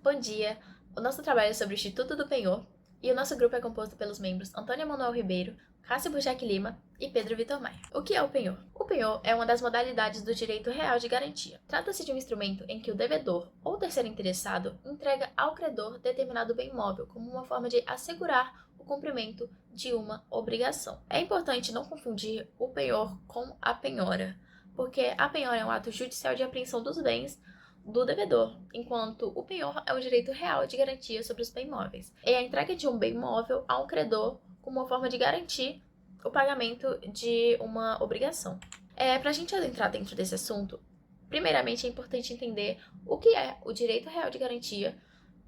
Bom dia! O nosso trabalho é sobre o Instituto do Penhor e o nosso grupo é composto pelos membros Antônio Emanuel Ribeiro, Cássio Bujac Lima e Pedro Vitor Maia. O que é o penhor? O penhor é uma das modalidades do direito real de garantia. Trata-se de um instrumento em que o devedor ou terceiro interessado entrega ao credor determinado bem móvel como uma forma de assegurar o cumprimento de uma obrigação. É importante não confundir o penhor com a penhora, porque a penhora é um ato judicial de apreensão dos bens do devedor, enquanto o penhor é o direito real de garantia sobre os bens móveis. É a entrega de um bem móvel a um credor como uma forma de garantir o pagamento de uma obrigação. Para a gente adentrar dentro desse assunto, primeiramente é importante entender o que é o direito real de garantia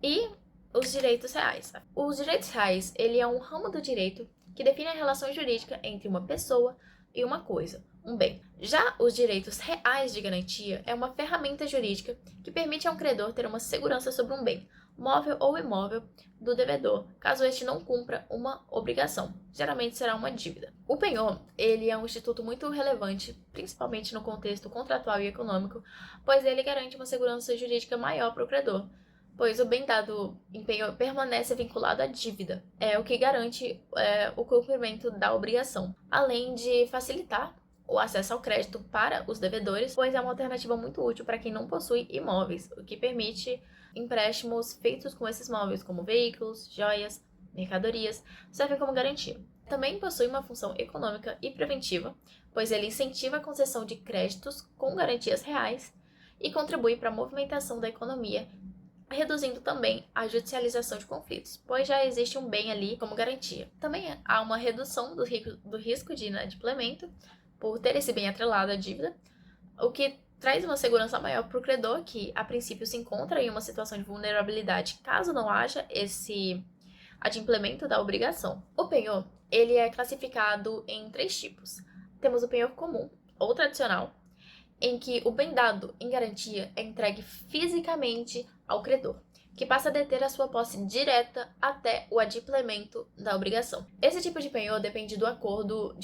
e os direitos reais. Os direitos reais, ele é um ramo do direito que define a relação jurídica entre uma pessoa e uma coisa, um bem. Já os direitos reais de garantia é uma ferramenta jurídica que permite a um credor ter uma segurança sobre um bem, móvel ou imóvel, do devedor, caso este não cumpra uma obrigação. Geralmente será uma dívida. O penhor, ele é um instituto muito relevante, principalmente no contexto contratual e econômico, pois ele garante uma segurança jurídica maior para o credor, pois o bem dado em penhor permanece vinculado à dívida, o que garante o cumprimento da obrigação, além de facilitar o acesso ao crédito para os devedores, pois é uma alternativa muito útil para quem não possui imóveis, o que permite empréstimos feitos com esses móveis, como veículos, joias, mercadorias, servem como garantia. Também possui uma função econômica e preventiva, pois ele incentiva a concessão de créditos com garantias reais e contribui para a movimentação da economia, reduzindo também a judicialização de conflitos, pois já existe um bem ali como garantia. Também há uma redução do risco de inadimplemento, por ter esse bem atrelado à dívida, o que traz uma segurança maior para o credor, que a princípio se encontra em uma situação de vulnerabilidade caso não haja esse adimplemento da obrigação. O penhor, ele é classificado em 3 tipos. Temos o penhor comum, ou tradicional, em que o bem dado em garantia é entregue fisicamente ao credor, que passa a deter a sua posse direta até o adimplemento da obrigação. Esse tipo de penhor depende de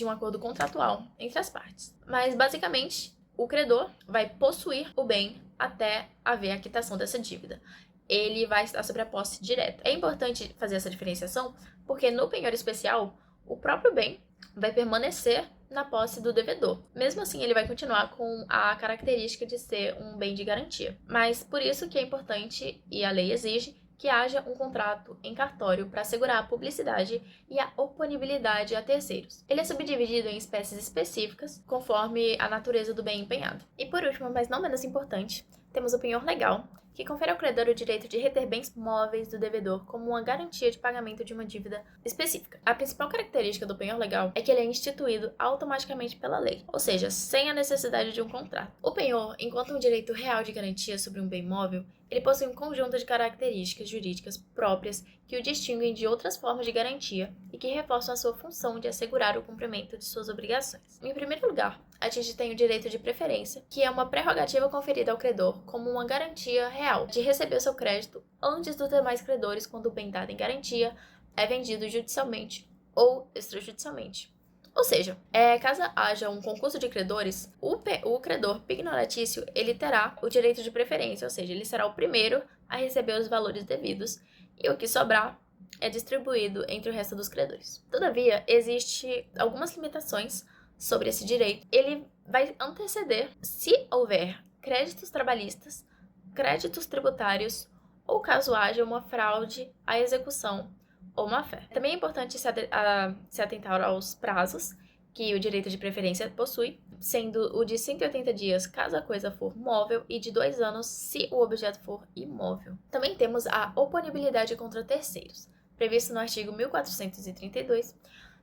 um acordo contratual entre as partes. Mas, basicamente, o credor vai possuir o bem até haver a quitação dessa dívida. Ele vai estar sobre a posse direta. É importante fazer essa diferenciação, porque no penhor especial, o próprio bem vai permanecer na posse do devedor. Mesmo assim, ele vai continuar com a característica de ser um bem de garantia. Mas por isso que é importante, e a lei exige, que haja um contrato em cartório para assegurar a publicidade e a oponibilidade a terceiros. Ele é subdividido em espécies específicas, conforme a natureza do bem empenhado. E por último, mas não menos importante, temos o penhor legal, que confere ao credor o direito de reter bens móveis do devedor como uma garantia de pagamento de uma dívida específica. A principal característica do penhor legal é que ele é instituído automaticamente pela lei, ou seja, sem a necessidade de um contrato. O penhor, enquanto um direito real de garantia sobre um bem móvel, ele possui um conjunto de características jurídicas próprias que o distinguem de outras formas de garantia e que reforçam a sua função de assegurar o cumprimento de suas obrigações. Em primeiro lugar, a gente tem o direito de preferência, que é uma prerrogativa conferida ao credor como uma garantia real de receber o seu crédito antes dos demais credores quando o bem dado em garantia é vendido judicialmente ou extrajudicialmente. Ou seja, caso haja um concurso de credores, o credor pignoratício ele terá o direito de preferência, ou seja, ele será o primeiro a receber os valores devidos e o que sobrar é distribuído entre o resto dos credores. Todavia, existem algumas limitações sobre esse direito. Ele vai anteceder se houver créditos trabalhistas, créditos tributários ou caso haja uma fraude à execução ou má-fé. Também é importante se atentar aos prazos que o direito de preferência possui, sendo o de 180 dias caso a coisa for móvel e de 2 anos se o objeto for imóvel. Também temos a oponibilidade contra terceiros, previsto no artigo 1432,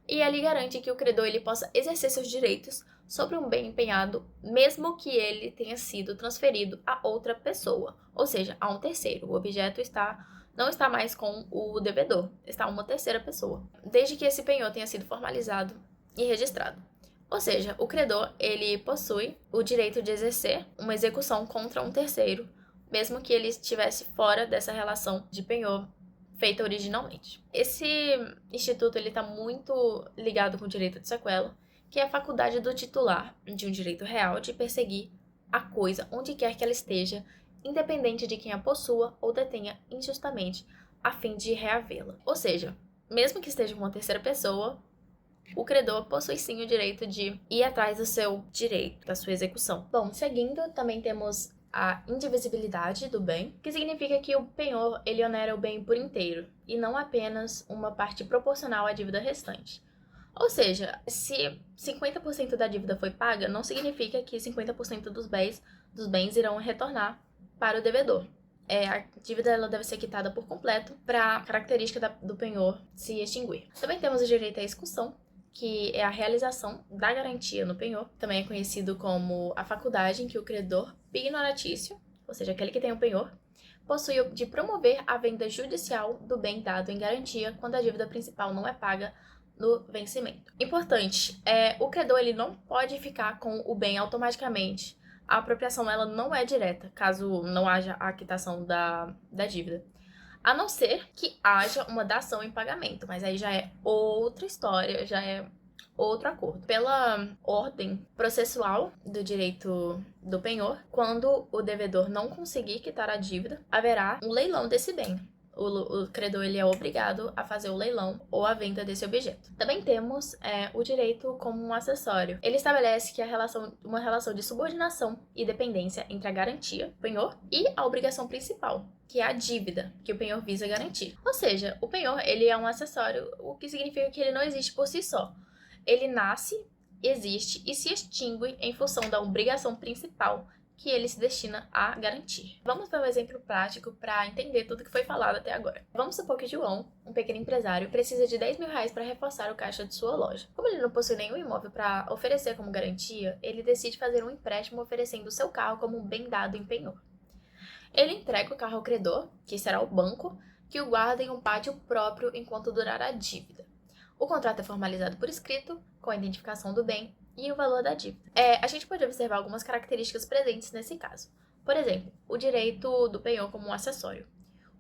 e ele garante que o credor ele possa exercer seus direitos sobre um bem empenhado, mesmo que ele tenha sido transferido a outra pessoa, ou seja, a um terceiro. O objeto está não está mais com o devedor, está uma terceira pessoa, desde que esse penhor tenha sido formalizado e registrado. Ou seja, o credor, ele possui o direito de exercer uma execução contra um terceiro, mesmo que ele estivesse fora dessa relação de penhor feita originalmente. Esse instituto ele está muito ligado com o direito de sequela, que é a faculdade do titular de um direito real de perseguir a coisa onde quer que ela esteja, independente de quem a possua ou detenha injustamente, a fim de reavê-la. Ou seja, mesmo que esteja uma terceira pessoa, o credor possui sim o direito de ir atrás do seu direito, da sua execução. Bom, seguindo, também temos a indivisibilidade do bem, que significa que o penhor ele onera o bem por inteiro, e não apenas uma parte proporcional à dívida restante. Ou seja, se 50% da dívida foi paga, não significa que 50% dos bens irão retornar para o devedor. A dívida ela deve ser quitada por completo para a característica do penhor se extinguir. Também temos o direito à execução, que é a realização da garantia no penhor, também é conhecido como a faculdade em que o credor pignoratício, ou seja, aquele que tem o penhor, possui de promover a venda judicial do bem dado em garantia quando a dívida principal não é paga no vencimento. Importante, o credor ele não pode ficar com o bem automaticamente. A apropriação ela não é direta, caso não haja a quitação da dívida. A não ser que haja uma dação em pagamento, mas aí já é outra história, já é outro acordo. Pela ordem processual do direito do penhor, quando o devedor não conseguir quitar a dívida, haverá um leilão desse bem. O credor ele é obrigado a fazer o leilão ou a venda desse objeto. Também temos o direito como um acessório. Ele estabelece que uma relação de subordinação e dependência entre a garantia, o penhor, e a obrigação principal, que é a dívida, que o penhor visa garantir. Ou seja, o penhor ele é um acessório, o que significa que ele não existe por si só. Ele nasce, existe e se extingue em função da obrigação principal que ele se destina a garantir. Vamos para um exemplo prático para entender tudo que foi falado até agora. Vamos supor que João, um pequeno empresário, precisa de 10 mil reais para reforçar o caixa de sua loja. Como ele não possui nenhum imóvel para oferecer como garantia, ele decide fazer um empréstimo oferecendo o seu carro como um bem dado em penhor. Ele entrega o carro ao credor, que será o banco, que o guarda em um pátio próprio enquanto durar a dívida. O contrato é formalizado por escrito, com a identificação do bem e o valor da dívida. A gente pode observar algumas características presentes nesse caso. Por exemplo, o direito do penhor como um acessório.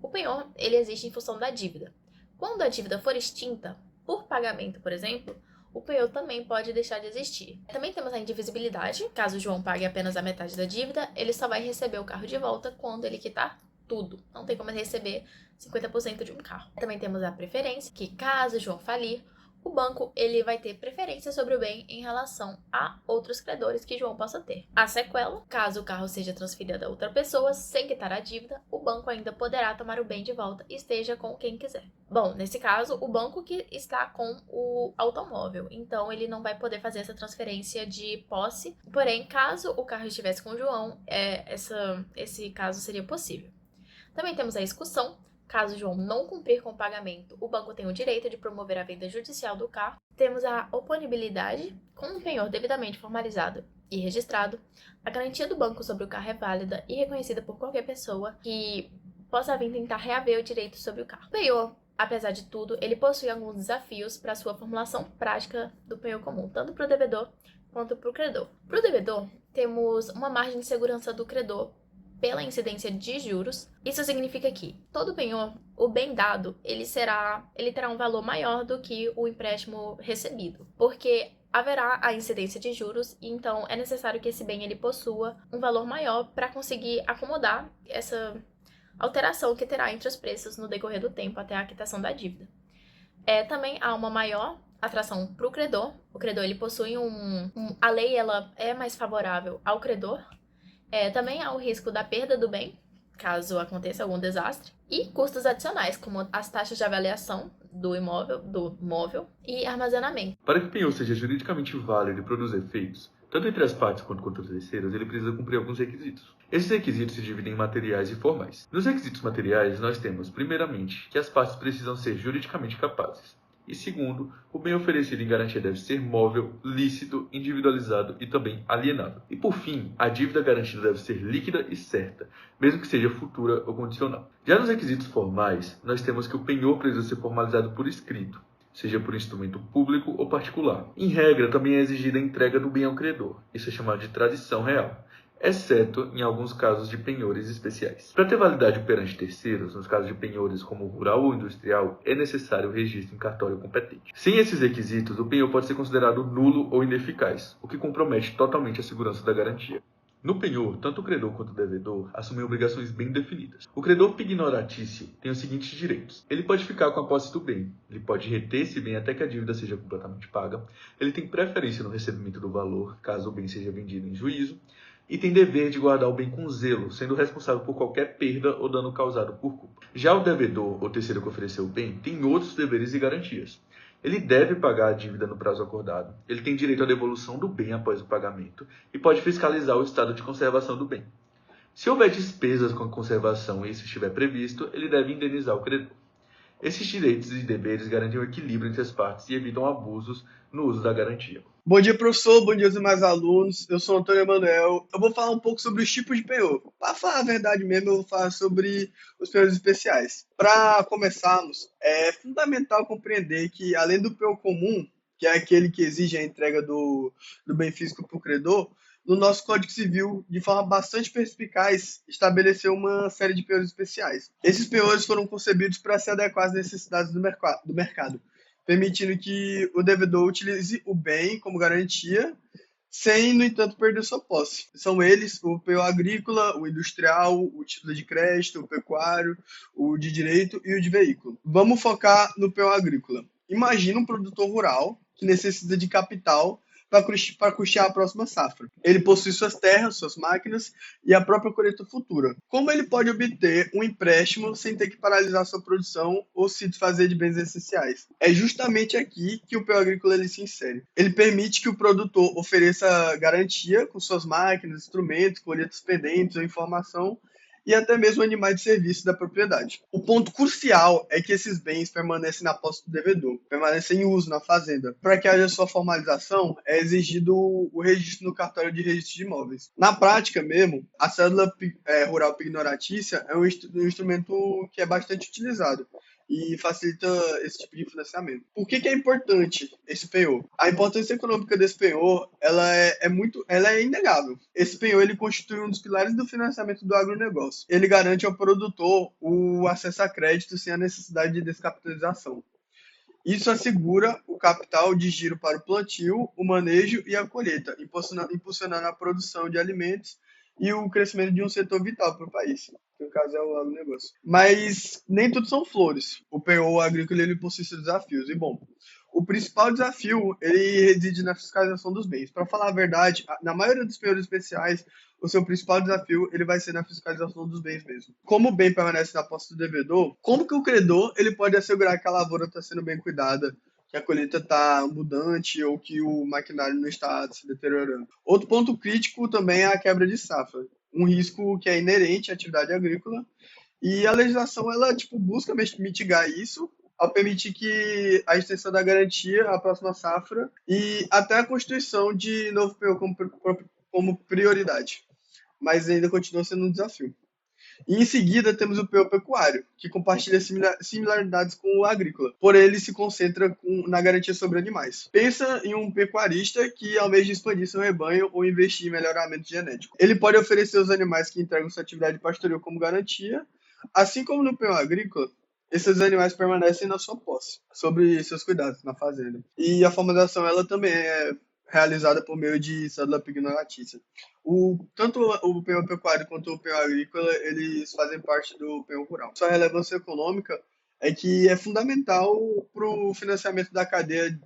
O penhor, ele existe em função da dívida. Quando a dívida for extinta, por pagamento, por exemplo, o penhor também pode deixar de existir. Também temos a indivisibilidade. Caso o João pague apenas a metade da dívida, ele só vai receber o carro de volta quando ele quitar tudo. Não tem como ele receber 50% de um carro. Também temos a preferência, que caso o João falir, o banco ele vai ter preferência sobre o bem em relação a outros credores que João possa ter. A sequela, caso o carro seja transferido a outra pessoa sem quitar a dívida, o banco ainda poderá tomar o bem de volta e esteja com quem quiser. Bom, nesse caso, o banco que está com o automóvel, então ele não vai poder fazer essa transferência de posse. Porém, caso o carro estivesse com o João, esse caso seria possível. Também temos a execução. Caso João não cumprir com o pagamento, o banco tem o direito de promover a venda judicial do carro. Temos a oponibilidade. Com um penhor devidamente formalizado e registrado, a garantia do banco sobre o carro é válida e reconhecida por qualquer pessoa que possa vir tentar reaver o direito sobre o carro. O penhor, apesar de tudo, ele possui alguns desafios para a sua formulação prática do penhor comum, tanto para o devedor quanto para o credor. Para o devedor, temos uma margem de segurança do credor pela incidência de juros. Isso significa que todo penhor, o bem dado, ele terá um valor maior do que o empréstimo recebido, porque haverá a incidência de juros e então é necessário que esse bem ele possua um valor maior para conseguir acomodar essa alteração que terá entre os preços no decorrer do tempo até a quitação da dívida. Também há uma maior atração para o credor. O credor ele possui a lei ela é mais favorável ao credor. Também há o risco da perda do bem, caso aconteça algum desastre, e custos adicionais, como as taxas de avaliação do móvel e armazenamento. Para que o penhor seja juridicamente válido e produza efeitos, tanto entre as partes quanto contra os terceiros, ele precisa cumprir alguns requisitos. Esses requisitos se dividem em materiais e formais. Nos requisitos materiais, nós temos, primeiramente, que as partes precisam ser juridicamente capazes. E segundo, o bem oferecido em garantia deve ser móvel, lícito, individualizado e também alienável. E por fim, a dívida garantida deve ser líquida e certa, mesmo que seja futura ou condicional. Já nos requisitos formais, nós temos que o penhor precisa ser formalizado por escrito, seja por instrumento público ou particular. Em regra, também é exigida a entrega do bem ao credor. Isso é chamado de tradição real, exceto em alguns casos de penhores especiais. Para ter validade perante terceiros, nos casos de penhores como rural ou industrial, é necessário o registro em cartório competente. Sem esses requisitos, o penhor pode ser considerado nulo ou ineficaz, o que compromete totalmente a segurança da garantia. No penhor, tanto o credor quanto o devedor assumem obrigações bem definidas. O credor pignoratício tem os seguintes direitos. Ele pode ficar com a posse do bem, ele pode reter esse bem até que a dívida seja completamente paga, ele tem preferência no recebimento do valor, caso o bem seja vendido em juízo, e tem dever de guardar o bem com zelo, sendo responsável por qualquer perda ou dano causado por culpa. Já o devedor, ou terceiro que ofereceu o bem, tem outros deveres e garantias. Ele deve pagar a dívida no prazo acordado, ele tem direito à devolução do bem após o pagamento e pode fiscalizar o estado de conservação do bem. Se houver despesas com a conservação e isso estiver previsto, ele deve indenizar o credor. Esses direitos e deveres garantem o equilíbrio entre as partes e evitam abusos no uso da garantia. Bom dia, professor. Bom dia aos demais alunos. Eu sou Antônio Emanuel. Eu vou falar um pouco sobre os tipos de penhor. Para falar a verdade mesmo, eu vou falar sobre os penhores especiais. Para começarmos, é fundamental compreender que, além do penhor comum, que é aquele que exige a entrega do bem físico para o credor, no nosso Código Civil, de forma bastante perspicaz, estabeleceu uma série de penhores especiais. Esses penhores foram concebidos para se adequar às necessidades do mercado, permitindo que o devedor utilize o bem como garantia, sem, no entanto, perder sua posse. São eles o penhor agrícola, o industrial, o título de crédito, o pecuário, o de direito e o de veículo. Vamos focar no penhor agrícola. Imagina um produtor rural que necessita de capital para custear a próxima safra. Ele possui suas terras, suas máquinas e a própria colheita futura. Como ele pode obter um empréstimo sem ter que paralisar sua produção ou se desfazer de bens essenciais? É justamente aqui que o penhor agrícola ele se insere. Ele permite que o produtor ofereça garantia com suas máquinas, instrumentos, colheitas pendentes ou informação e até mesmo animais de serviço da propriedade. O ponto crucial é que esses bens permanecem na posse do devedor, permanecem em uso na fazenda. Para que haja sua formalização, é exigido o registro no cartório de registro de imóveis. Na prática mesmo, a cédula rural pignoratícia é um instrumento que é bastante utilizado e facilita esse tipo de financiamento. Por que é importante esse penhor? A importância econômica desse penhor ela é inegável. Esse penhor ele constitui um dos pilares do financiamento do agronegócio. Ele garante ao produtor o acesso a crédito sem a necessidade de descapitalização. Isso assegura o capital de giro para o plantio, o manejo e a colheita, impulsionando a produção de alimentos e o crescimento de um setor vital para o país, que no caso é o agronegócio. Mas nem tudo são flores. O penhor agrícola ele possui seus desafios. E bom, o principal desafio ele reside na fiscalização dos bens. Para falar a verdade, na maioria dos penhores especiais, o seu principal desafio ele vai ser na fiscalização dos bens mesmo. Como o bem permanece na posse do devedor, como que o credor ele pode assegurar que a lavoura está sendo bem cuidada, que a colheita está abundante ou que o maquinário não está se deteriorando? Outro ponto crítico também é a quebra de safra, um risco que é inerente à atividade agrícola, e a legislação ela busca mitigar isso ao permitir que a extensão da garantia à próxima safra e até a constituição de novo PO como prioridade, mas ainda continua sendo um desafio. E em seguida temos o PO pecuário, que compartilha similaridades com o agrícola, porém ele se concentra na garantia sobre animais. Pensa em um pecuarista que almeja expandir seu rebanho ou investir em melhoramento genético. Ele pode oferecer os animais que entregam sua atividade pastoril como garantia, assim como no PO agrícola, esses animais permanecem na sua posse, sobre seus cuidados na fazenda. E a formalização ela também é realizada por meio de cédula pignoratícia. Tanto o penhor pecuário quanto o penhor agrícola, eles fazem parte do penhor rural. Sua relevância econômica é que é fundamental para o financiamento da cadeia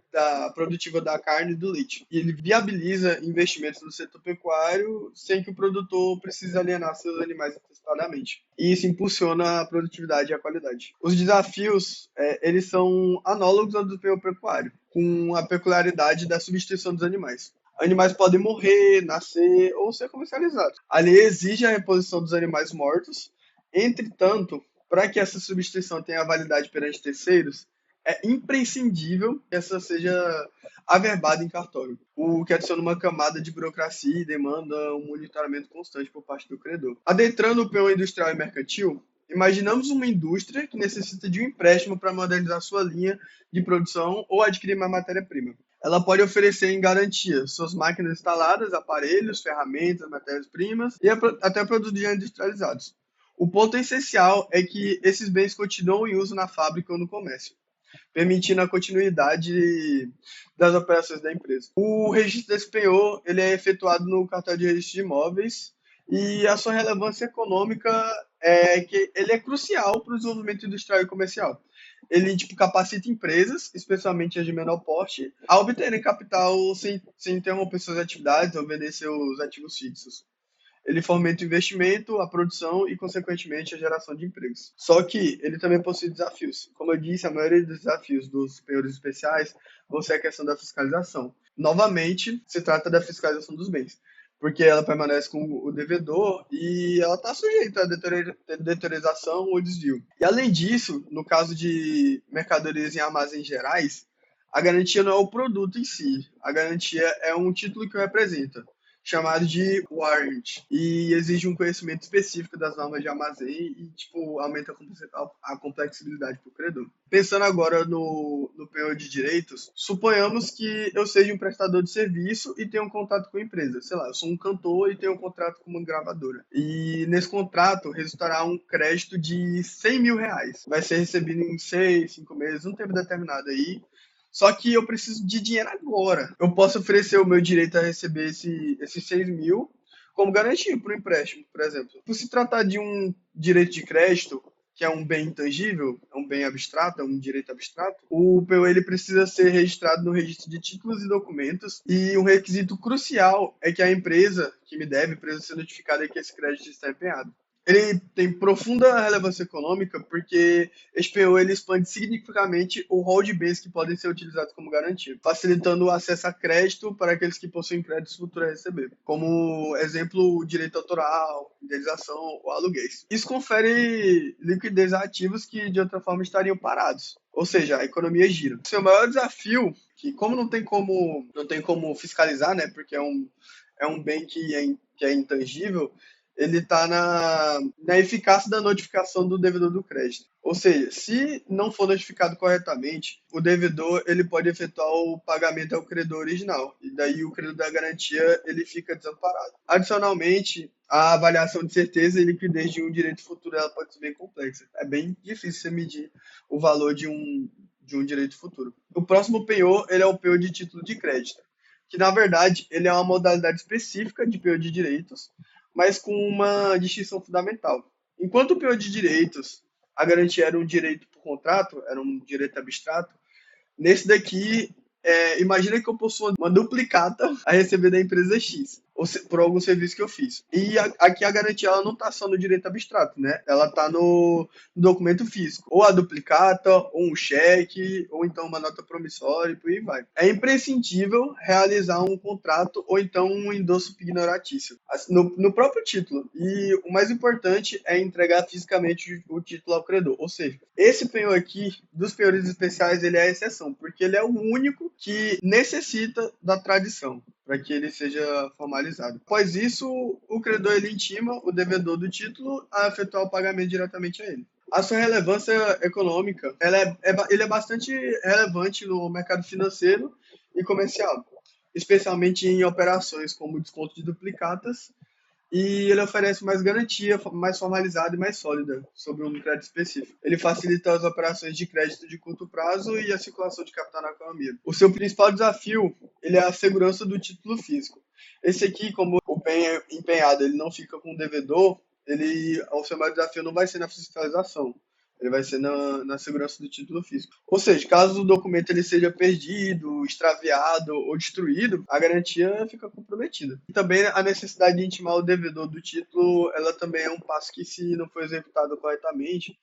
produtiva da carne e do leite. E ele viabiliza investimentos no setor pecuário sem que o produtor precise alienar seus animais antecipadamente. E isso impulsiona a produtividade e a qualidade. Os desafios, eles são análogos aos do penhor pecuário, com a peculiaridade da substituição dos animais. Animais podem morrer, nascer ou ser comercializados. A lei exige a reposição dos animais mortos. Entretanto, para que essa substituição tenha validade perante terceiros, é imprescindível que essa seja averbada em cartório, o que adiciona uma camada de burocracia e demanda um monitoramento constante por parte do credor. Adentrando o peão industrial e mercantil, imaginamos uma indústria que necessita de um empréstimo para modernizar sua linha de produção ou adquirir mais matéria-prima. Ela pode oferecer em garantia suas máquinas instaladas, aparelhos, ferramentas, matérias-primas e até produtos já industrializados. O ponto essencial é que esses bens continuam em uso na fábrica ou no comércio, permitindo a continuidade das operações da empresa. O registro desse penhor ele é efetuado no cartório de registro de imóveis e a sua relevância econômica é que ele é crucial para o desenvolvimento industrial e comercial. Ele capacita empresas, especialmente as de menor porte, a obterem capital sem interromper suas atividades ou vender seus ativos fixos. Ele fomenta o investimento, a produção e, consequentemente, a geração de empregos. Só que ele também possui desafios. Como eu disse, a maioria dos desafios dos penhores especiais vão ser a questão da fiscalização. Novamente, se trata da fiscalização dos bens, porque ela permanece com o devedor e ela está sujeita a deteriorização ou desvio. E, além disso, no caso de mercadorias em armazéns gerais, a garantia não é o produto em si, a garantia é um título que o representa, chamado de warrant, e exige um conhecimento específico das normas de armazém e aumenta a complexibilidade para o credor. Pensando agora no penhor de direitos, suponhamos que eu seja um prestador de serviço e tenho um contrato com a empresa. Sei lá, eu sou um cantor e tenho um contrato com uma gravadora. E nesse contrato resultará um crédito de R$ 100.000. Vai ser recebido em 6, 5 meses, um tempo determinado aí. Só que eu preciso de dinheiro agora. Eu posso oferecer o meu direito a receber esses 6.000 como garantia para o empréstimo, por exemplo. Por se tratar de um direito de crédito, que é um bem intangível, é um bem abstrato, é um direito abstrato, o PO ele precisa ser registrado no registro de títulos e documentos, e um requisito crucial é que a empresa que me deve precisa ser notificada que esse crédito está empenhado. Ele tem profunda relevância econômica porque esse PO ele expande significativamente o rol de bens que podem ser utilizados como garantia, facilitando o acesso a crédito para aqueles que possuem créditos futuros a receber, como exemplo, o direito autoral, indenização ou aluguéis. Isso confere liquidez a ativos que de outra forma estariam parados, ou seja, a economia gira. Seu maior desafio, que como não tem como fiscalizar, né, porque é um bem que é intangível, ele está na eficácia da notificação do devedor do crédito. Ou seja, se não for notificado corretamente, o devedor ele pode efetuar o pagamento ao credor original, e daí o credor da garantia ele fica desamparado. Adicionalmente, a avaliação de certeza e liquidez de um direito futuro ela pode ser bem complexa. É bem difícil você medir o valor de um direito futuro. O próximo penhor ele é o penhor de título de crédito, que na verdade ele é uma modalidade específica de penhor de direitos, mas com uma distinção fundamental. Enquanto o penhor de direitos, a garantia era um direito por contrato, era um direito abstrato, nesse daqui, imagina que eu possuo uma duplicata a receber da empresa X, por algum serviço que eu fiz. E aqui a garantia ela não está só no direito abstrato, né? Ela está no documento físico. Ou a duplicata, ou um cheque, ou então uma nota promissória, e por aí vai. É imprescindível realizar um contrato ou então um endosso pignoratício no próprio título. E o mais importante é entregar fisicamente o título ao credor. Ou seja, esse penhor aqui, dos penhores especiais, ele é a exceção, porque ele é o único que necessita da tradição para que ele seja formalizado. Após isso, o credor ele intima o devedor do título a efetuar o pagamento diretamente a ele. A sua relevância econômica ele é bastante relevante no mercado financeiro e comercial, especialmente em operações como desconto de duplicatas, e ele oferece mais garantia, mais formalizada e mais sólida sobre um crédito específico. Ele facilita as operações de crédito de curto prazo e a circulação de capital na economia. O seu principal desafio ele é a segurança do título físico. Esse aqui, como o bem empenhado ele não fica com o devedor, o seu maior desafio não vai ser na fiscalização. Ele vai ser na segurança do título físico. Ou seja, caso o documento ele seja perdido, extraviado ou destruído, a garantia fica comprometida. E também a necessidade de intimar o devedor do título, ela também é um passo que, se não for executado corretamente,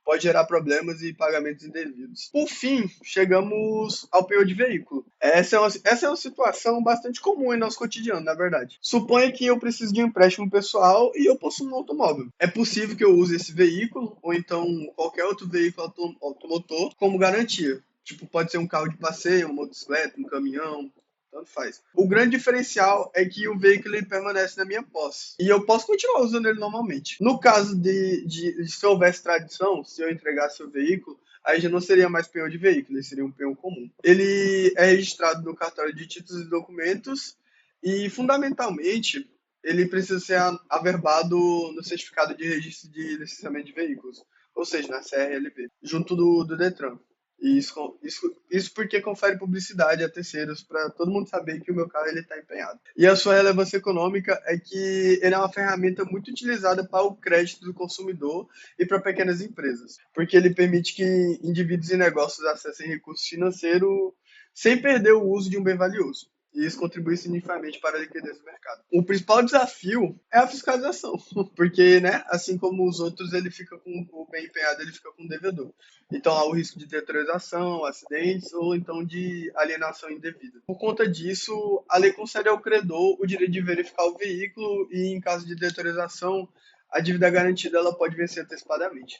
pode gerar problemas e pagamentos indevidos. Por fim, chegamos ao penhor de veículo. Essa é uma situação bastante comum em nosso cotidiano, na verdade. Suponha que eu preciso de um empréstimo pessoal e eu possuo um automóvel. É possível que eu use esse veículo, ou então qualquer outro veículo automotor, como garantia. Tipo, pode ser um carro de passeio, uma motocicleta, um caminhão, tanto faz. O grande diferencial é que o veículo ele permanece na minha posse. E eu posso continuar usando ele normalmente. No caso de se houvesse tradição, se eu entregasse o veículo, aí já não seria mais penhor de veículo, ele seria um penhor comum. Ele é registrado no cartório de títulos e documentos e, fundamentalmente, ele precisa ser averbado no certificado de registro de licenciamento de veículos, ou seja, na CRLV, junto do Detran. Isso porque confere publicidade a terceiros para todo mundo saber que o meu carro está empenhado. E a sua relevância econômica é que ele é uma ferramenta muito utilizada para o crédito do consumidor e para pequenas empresas, porque ele permite que indivíduos e negócios acessem recursos financeiros sem perder o uso de um bem valioso. E isso contribui significativamente para a liquidez do mercado. O principal desafio é a fiscalização, porque, né, assim como os outros, ele fica com o bem empenhado, ele fica com o devedor. Então há o risco de deteriorização, acidentes ou então de alienação indevida. Por conta disso, a lei concede ao credor o direito de verificar o veículo e, em caso de deteriorização, a dívida garantida ela pode vencer antecipadamente.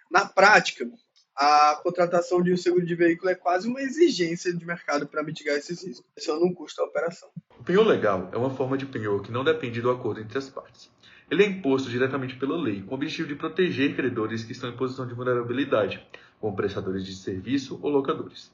Na prática, a contratação de um seguro de veículo é quase uma exigência de mercado para mitigar esses riscos. Isso não custa a operação. O penhor legal é uma forma de penhor que não depende do acordo entre as partes. Ele é imposto diretamente pela lei, com o objetivo de proteger credores que estão em posição de vulnerabilidade, como prestadores de serviço ou locadores.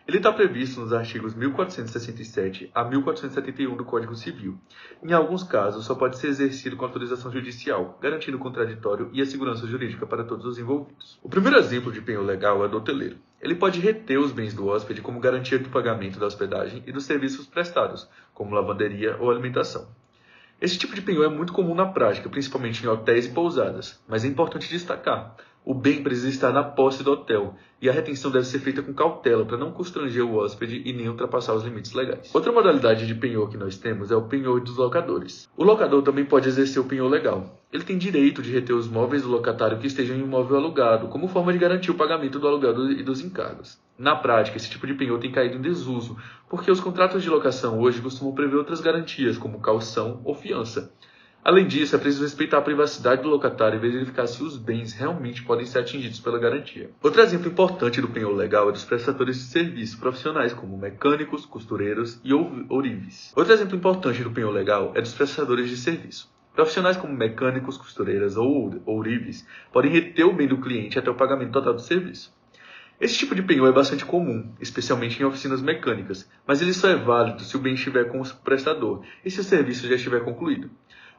Ele está previsto nos artigos 1467 a 1471 do Código Civil. Em alguns casos, só pode ser exercido com autorização judicial, garantindo o contraditório e a segurança jurídica para todos os envolvidos. O primeiro exemplo de penhor legal é do hoteleiro. Ele pode reter os bens do hóspede como garantia do pagamento da hospedagem e dos serviços prestados, como lavanderia ou alimentação. Esse tipo de penhor é muito comum na prática, principalmente em hotéis e pousadas, mas é importante destacar: o bem precisa estar na posse do hotel e a retenção deve ser feita com cautela para não constranger o hóspede e nem ultrapassar os limites legais. Outra modalidade de penhor que nós temos é o penhor dos locadores. O locador também pode exercer o penhor legal. Ele tem direito de reter os móveis do locatário que estejam em um imóvel alugado, como forma de garantir o pagamento do aluguel e dos encargos. Na prática, esse tipo de penhor tem caído em desuso, porque os contratos de locação hoje costumam prever outras garantias, como caução ou fiança. Além disso, é preciso respeitar a privacidade do locatário e verificar se os bens realmente podem ser atingidos pela garantia. Outro exemplo importante do penhor legal é dos prestadores de serviço profissionais, como mecânicos, costureiros e ourives. Outro exemplo importante do penhor legal é dos prestadores de serviço. Profissionais como mecânicos, costureiras ou ourives podem reter o bem do cliente até o pagamento total do serviço. Esse tipo de penhor é bastante comum, especialmente em oficinas mecânicas, mas ele só é válido se o bem estiver com o prestador e se o serviço já estiver concluído.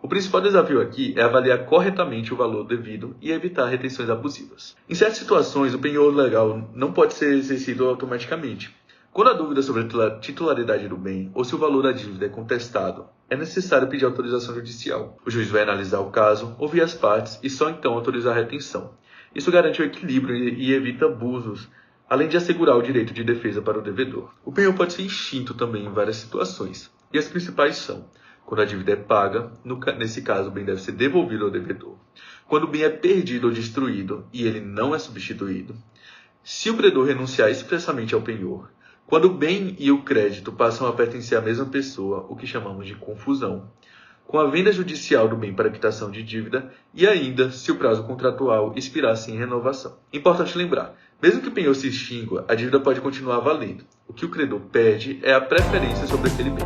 O principal desafio aqui é avaliar corretamente o valor devido e evitar retenções abusivas. Em certas situações, o penhor legal não pode ser exercido automaticamente. Quando há dúvida sobre a titularidade do bem ou se o valor da dívida é contestado, é necessário pedir autorização judicial. O juiz vai analisar o caso, ouvir as partes e só então autorizar a retenção. Isso garante o equilíbrio e evita abusos, além de assegurar o direito de defesa para o devedor. O penhor pode ser extinto também em várias situações, e as principais são: quando a dívida é paga, nesse caso o bem deve ser devolvido ao devedor; quando o bem é perdido ou destruído e ele não é substituído; se o credor renunciar expressamente ao penhor; quando o bem e o crédito passam a pertencer à mesma pessoa, o que chamamos de confusão; com a venda judicial do bem para quitação de dívida e ainda se o prazo contratual expirar sem renovação. Importante lembrar, mesmo que o penhor se extingua, a dívida pode continuar valendo. O que o credor perde é a preferência sobre aquele bem.